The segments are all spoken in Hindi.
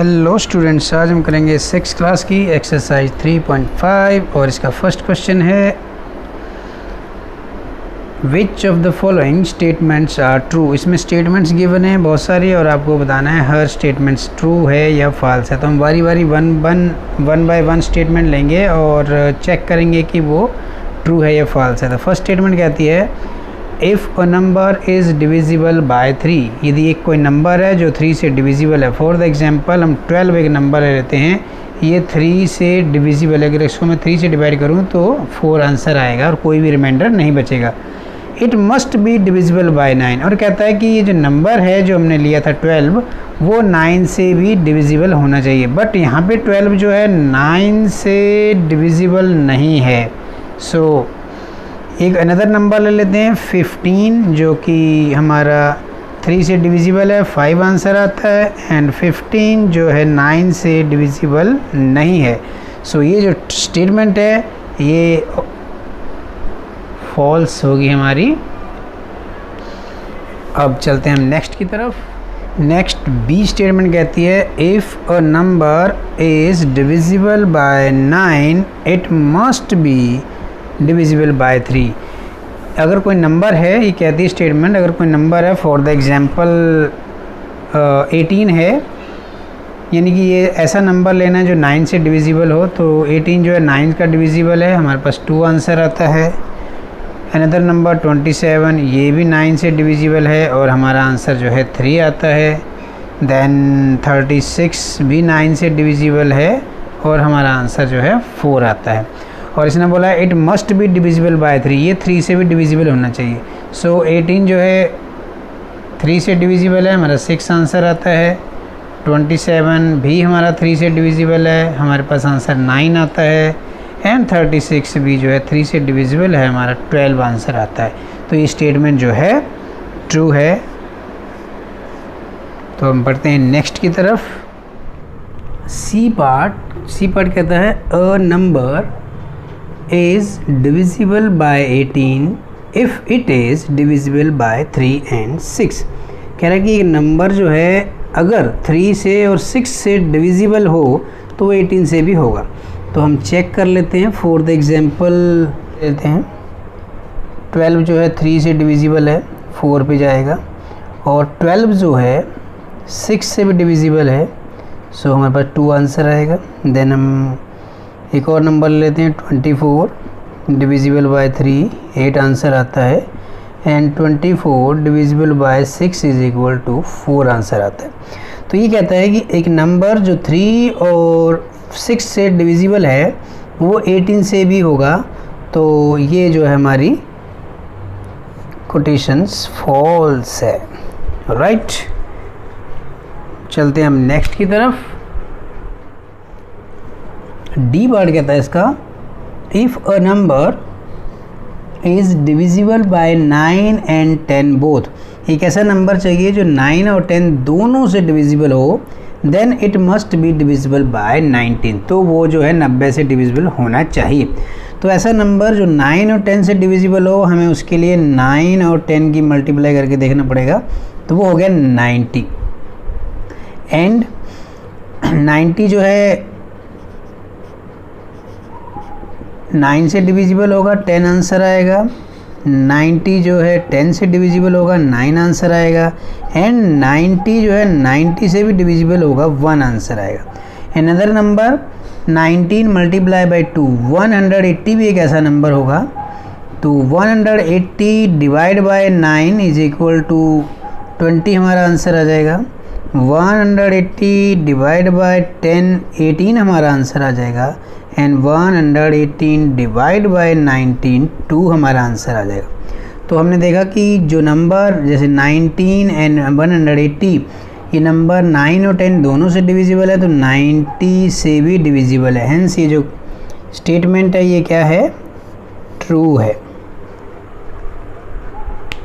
हेलो स्टूडेंट्स, आज हम करेंगे 6th क्लास की एक्सरसाइज 3.5 और इसका फर्स्ट क्वेश्चन है which of the following statements are true. इसमें स्टेटमेंट्स गिवन है बहुत सारी और आपको बताना है हर स्टेटमेंट्स ट्रू है या फॉल्स है। तो हम बारी बारी वन बाय वन स्टेटमेंट लेंगे और चेक करेंगे कि वो ट्रू है या फॉल्स है। तो फर्स्ट स्टेटमेंट कहती है if a number is divisible by 3, यदि एक कोई नंबर है जो 3 से डिविजिबल है। फॉर द एग्जांपल हम 12 एक नंबर लेते हैं, ये 3 से डिविजिबल है। अगर इसको मैं 3 से डिवाइड करूँ तो 4 आंसर आएगा और कोई भी रिमाइंडर नहीं बचेगा। It must be divisible bye 9, और कहता है कि ये जो नंबर है जो हमने लिया था 12 वो 9 से भी डिविजिबल होना चाहिए। बट यहाँ पे 12 जो है 9 से डिविजिबल नहीं है। सो एक अनदर नंबर ले लेते हैं 15, जो कि हमारा 3 से डिविजिबल है, 5 आंसर आता है। एंड 15 जो है 9 से डिविजिबल नहीं है। सो ये जो स्टेटमेंट है ये फॉल्स होगी हमारी। अब चलते हैं हम नेक्स्ट की तरफ। नेक्स्ट बी स्टेटमेंट कहती है if a number is divisible by 9 it must be divisible bye 3। अगर कोई नंबर है, ये कहती है स्टेटमेंट, अगर कोई नंबर है फॉर द एग्जांपल 18 है, यानी कि ये ऐसा नंबर लेना है जो 9 से डिविजिबल हो। तो 18 जो है 9 का डिविजिबल है, हमारे पास 2 आंसर आता है। अनदर नंबर 27, ये भी 9 से डिविजिबल है और हमारा आंसर जो है 3 आता है। देन 36 भी 9 से डिविजिबल है और हमारा आंसर जो है 4 आता है। और इसने बोला है it must be divisible bye 3, ये 3 से भी डिविजिबल होना चाहिए। सो 18 जो है 3 से डिविजिबल है, हमारा 6 आंसर आता है। 27 भी हमारा 3 से डिविजिबल है, हमारे पास आंसर 9 आता है। एंड 36 भी जो है 3 से डिविजिबल है, हमारा 12 आंसर आता है। तो ये स्टेटमेंट जो है ट्रू है। तो हम पढ़ते हैं नेक्स्ट की तरफ। सी पार्ट कहता है a number is divisible by 18 if it is divisible by 3 and 6। कह रहा है कि एक नंबर जो है अगर 3 से और 6 से डिविजिबल हो तो 18 से भी होगा। तो हम चेक कर लेते हैं। फॉर द एग्जांपल लेते हैं 12 जो है 3 से डिविजिबल है, 4 पे जाएगा। और 12 जो है 6 से भी डिविजिबल है, सो हमारे पास 2 आंसर आएगा। देन हम एक और नंबर लेते हैं 24 डिविजिबल बाय 3, 8 आंसर आता है। And 24 divisible by 6 is equal to 4 answer आता है। तो ये कहता है कि एक नंबर जो 3 और 6 से डिविजिबल है वो 18 से भी होगा। तो ये जो है हमारी कोटेशंस फॉल्स है। राइट, चलते हैं हम नेक्स्ट की तरफ। डी पार्ट कहता है इसका if a number is divisible by 9 and 10 both. एक ऐसा नंबर चाहिए जो 9 और 10 दोनों से डिविजिबल हो, then it must be divisible by 19। तो वो जो है 90 से डिविजिबल होना चाहिए। तो ऐसा नंबर जो 9 और 10 से डिविजिबल हो, हमें उसके लिए 9 और 10 की मल्टीप्लाई करके देखना पड़ेगा। तो वो हो गया 90। एंड 90 जो है 9 से डिविजिबल होगा, 10 आंसर आएगा। 90 जो है 10 से डिविजिबल होगा, 9 आंसर आएगा। एंड 90 जो है 90 से भी डिविजिबल होगा, 1 आंसर आएगा। अनदर नंबर 19 मल्टीप्लाई बाई 2, 180 भी एक ऐसा नंबर होगा। तो 180 divide by 9 is equal to 20 हमारा आंसर आ जाएगा। 180 डिवाइड बाय 10 18 हमारा आंसर आ जाएगा। एंड 118 डिवाइड बाय 19 2 हमारा आंसर आ जाएगा। तो हमने देखा कि जो नंबर जैसे 19 एंड 180, ये नंबर 9 और 10 दोनों से डिविजिबल है, तो 90 से भी डिविजिबल है। हेंस ये जो स्टेटमेंट है ये क्या है, ट्रू है।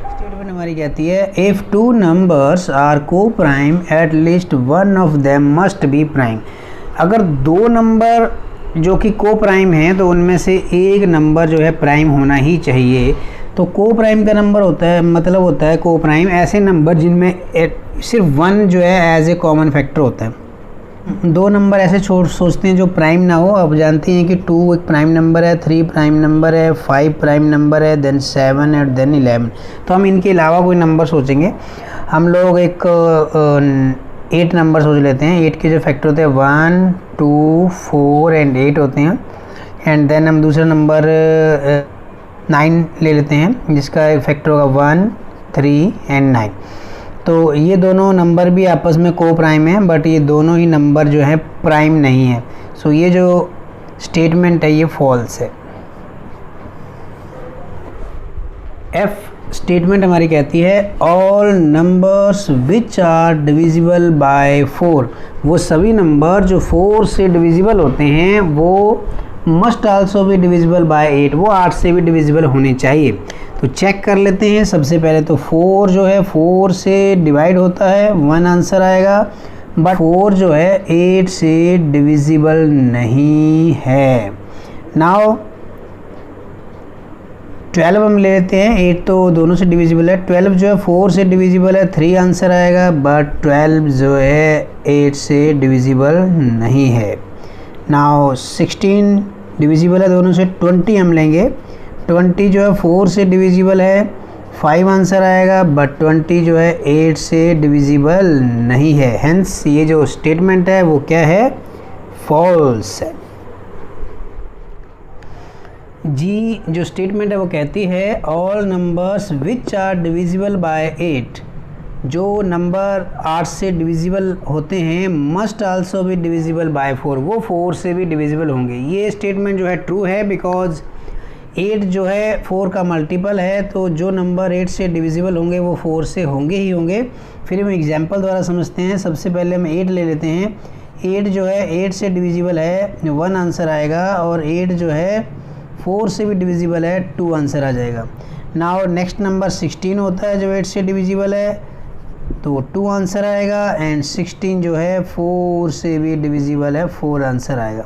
स्टेटमेंट हमारी कहती है इफ़ 2 नंबर्स आर को prime at least one of them must be prime. अगर 2 नंबर जो कि को प्राइम है तो उनमें से एक नंबर जो है प्राइम होना ही चाहिए। तो को प्राइम का नंबर होता है, मतलब होता है को प्राइम ऐसे नंबर जिनमें सिर्फ 1 जो है एज ए कॉमन फैक्टर होता है। दो नंबर ऐसे सोचते हैं जो प्राइम ना हो। अब जानते हैं कि 2 एक प्राइम नंबर है, 3 प्राइम नंबर है, 5 प्राइम नंबर है, देन 7 और देन 11। तो हम इनके अलावा कोई नंबर सोचेंगे। हम लोग एक 8 नंबर सोच लेते हैं। 8 के जो फैक्टर होते हैं 1, 2, 4 एंड 8 होते हैं। एंड देन हम दूसरा नंबर 9 ले लेते हैं जिसका फैक्टर होगा 1, 3 एंड 9। तो ये दोनों नंबर भी आपस में को प्राइम है, बट ये दोनों ही नंबर जो है प्राइम नहीं है। सो ये जो स्टेटमेंट है ये फॉल्स है। एफ स्टेटमेंट हमारी कहती है all numbers which are divisible by 4, वो सभी नंबर जो 4 से डिविजिबल होते हैं वो मस्ट आल्सो भी डिविजिबल बाय 8, वो 8 से भी डिविजिबल होने चाहिए। तो चेक कर लेते हैं। सबसे पहले तो 4 जो है 4 से डिवाइड होता है, 1 आंसर आएगा। बट 4 जो है 8 से डिविजिबल नहीं है। नाउ 12 हम ले लेते हैं। 8 तो दोनों से डिविजिबल है, 12 जो है 4 से डिविजिबल है, 3 आंसर आएगा। बट 12 जो है 8 से डिविजिबल नहीं है। नाउ 16 डिविजिबल है दोनों से, 20 हम लेंगे। 20 जो है 4 से डिविजिबल है, 5 आंसर आएगा। बट 20 जो है 8 से डिविजिबल नहीं है। हेंस ये जो स्टेटमेंट है वो क्या है, फॉल्स है। जी जो स्टेटमेंट है वो कहती है all numbers which are divisible by 8, जो नंबर 8 से डिविजिबल होते हैं मस्ट आल्सो भी डिविजिबल बाय 4, वो 4 से भी डिविजिबल होंगे। ये स्टेटमेंट जो है ट्रू है बिकॉज 8 जो है 4 का मल्टीपल है, तो जो नंबर 8 से डिविजिबल होंगे वो 4 से होंगे ही होंगे। फिर हम एग्जांपल द्वारा समझते हैं। सबसे पहले हम 8 ले लेते हैं। 8 जो है 8 से डिविजिबल है, 1 आंसर आएगा। और 8 जो है 4 से भी डिविजिबल है, 2 आंसर आ जाएगा। नाउ नेक्स्ट नंबर 16 होता है जो 8 से डिविजिबल है, तो 2 आंसर आएगा। एंड 16 जो है 4 से भी डिविजिबल है, 4 आंसर आएगा।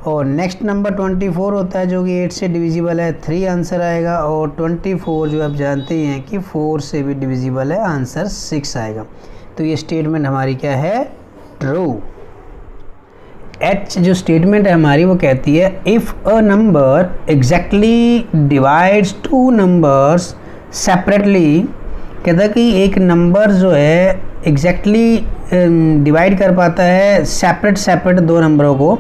और नेक्स्ट नंबर 24 होता है जो कि 8 से डिविजिबल है, 3 आंसर आएगा। और 24 जो आप जानते ही हैं कि 4 से भी डिविजिबल है, आंसर 6 आएगा। तो ये स्टेटमेंट हमारी क्या है, ट्रू। एच जो स्टेटमेंट है हमारी वो कहती है if a number exactly divides 2 numbers separately, कहता है कि एक नंबर जो है एग्जैक्टली डिवाइड कर पाता है सेपरेट 2 नंबरों को,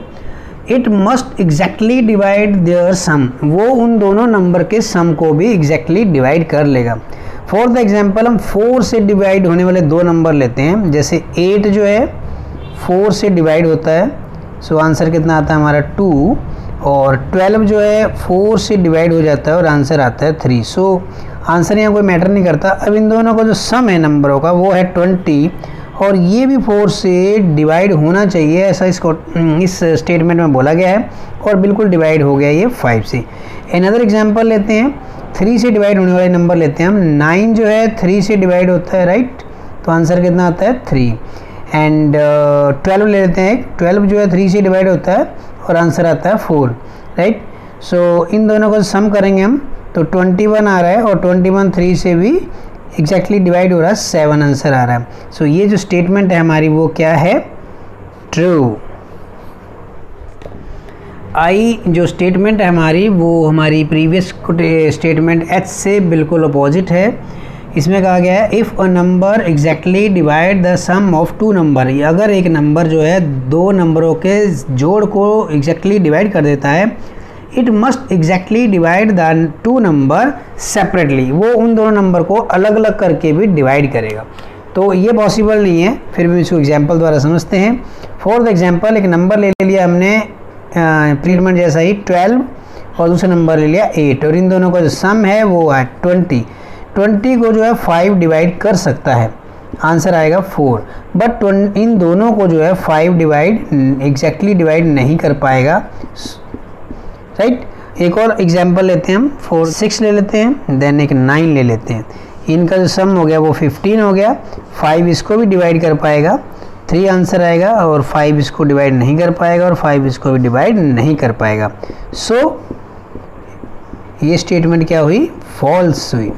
it must exactly divide their sum, वो उन दोनों नंबर के सम को भी एग्जैक्टली डिवाइड कर लेगा। फॉर द एग्जांपल हम 4 से डिवाइड होने वाले 2 नंबर लेते हैं। जैसे 8 जो है 4 से डिवाइड होता है, सो आंसर कितना आता है हमारा 2। और 12 जो है 4 से डिवाइड हो जाता है और आंसर आता है 3। सो आंसर यहाँ कोई मैटर नहीं करता। अब इन दोनों का जो सम है नंबरों का वो है 20, और ये भी 4 से डिवाइड होना चाहिए, ऐसा इसको इस स्टेटमेंट में बोला गया है। और बिल्कुल डिवाइड हो गया ये 5 से। अनदर एग्जांपल लेते हैं, 3 से डिवाइड होने वाले नंबर लेते हैं हम। 9 जो है 3 से डिवाइड होता है, राइट, तो आंसर कितना आता है 3। एंड 12 ले लेते हैं। 12 जो है 3 से डिवाइड होता है और आंसर आता है 4, राइट। सो इन दोनों को सम करेंगे हम तो 21 आ रहा है, और 21 3 से भी एग्जैक्टली डिवाइड हो रहा है, 7 आंसर आ रहा है। सो ये जो स्टेटमेंट है हमारी वो क्या है, ट्रू। आई जो स्टेटमेंट है हमारी वो हमारी प्रीवियस स्टेटमेंट एच से बिल्कुल अपोजिट है। इसमें कहा गया है if a number exactly divide the sum of 2 number, अगर एक नंबर जो है 2 नंबरों के जोड़ को एग्जैक्टली डिवाइड कर देता है, it must exactly divide the 2 number separately, वो उन दोनों नंबर को अलग अलग करके भी डिवाइड करेगा। तो ये पॉसिबल नहीं है, फिर भी इसको एग्जांपल द्वारा समझते हैं। फॉर द एग्जांपल एक नंबर ले लिया हमने ट्रीटमेंट जैसा ही 12, और दूसरा नंबर ले लिया 8, और इन दोनों का जो सम है वो है 20। 20 को जो है 5 डिवाइड कर सकता है, आंसर आएगा 4। बट इन दोनों को जो है 5 डिवाइड एग्जैक्टली डिवाइड नहीं कर पाएगा, राइट। एक और एग्जांपल लेते हैं हम, 6 ले लेते हैं, देन एक 9 ले लेते हैं। इनका जो सम हो गया वो 15 हो गया। 5 इसको भी डिवाइड कर पाएगा, 3 आंसर आएगा। और 5 इसको डिवाइड नहीं कर पाएगा, और 5 इसको भी डिवाइड नहीं कर पाएगा। सो ये स्टेटमेंट क्या हुई, फॉल्स हुई।